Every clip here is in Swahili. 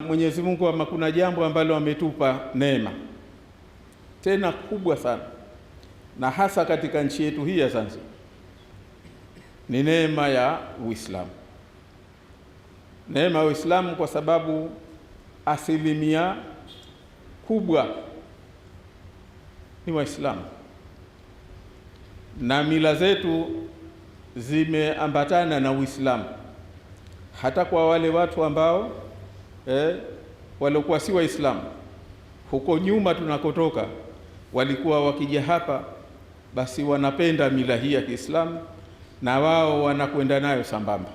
Mwenyezi Mungu ama kuna jambo ambalo ametupa neema tena kubwa sana, na hasa katika nchi yetu hii ya Zanzibar, ni neema ya Uislamu. Neema ya Uislamu kwa sababu asilimia kubwa ni Waislamu na mila zetu zimeambatana na Uislamu. Hata kwa wale watu ambao walikuwa si Waislamu huko nyuma tunakotoka, walikuwa wakija hapa, basi wanapenda mila hii ya Kiislamu na wao wanakwenda nayo sambamba.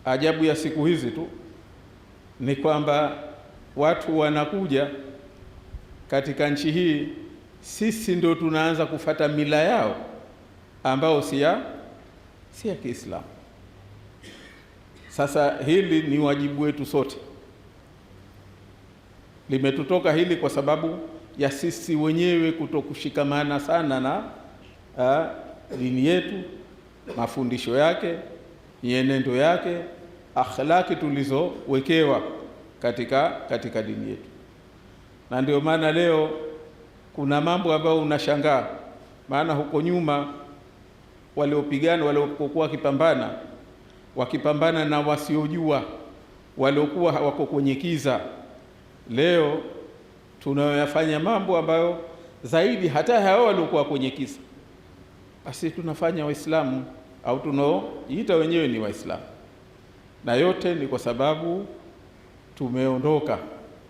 Ajabu ya siku hizi tu ni kwamba watu wanakuja katika nchi hii, sisi ndio tunaanza kufata mila yao ambao si ya Kiislamu. Sasa hili ni wajibu wetu sote, limetutoka hili kwa sababu ya sisi wenyewe kutokushikamana sana na dini yetu, mafundisho yake, mienendo yake, akhlaki tulizowekewa katika dini yetu. Na ndio maana leo kuna mambo ambayo unashangaa, maana huko nyuma waliopigana, waliokuwa wakipambana na wasiojua, waliokuwa wako kwenye kiza, leo tunayoyafanya mambo ambayo zaidi hata hao waliokuwa kwenye kiza basi tunafanya Waislamu au tunaoita wenyewe ni Waislamu, na yote ni kwa sababu tumeondoka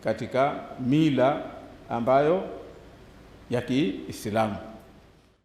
katika mila ambayo ya Kiislamu.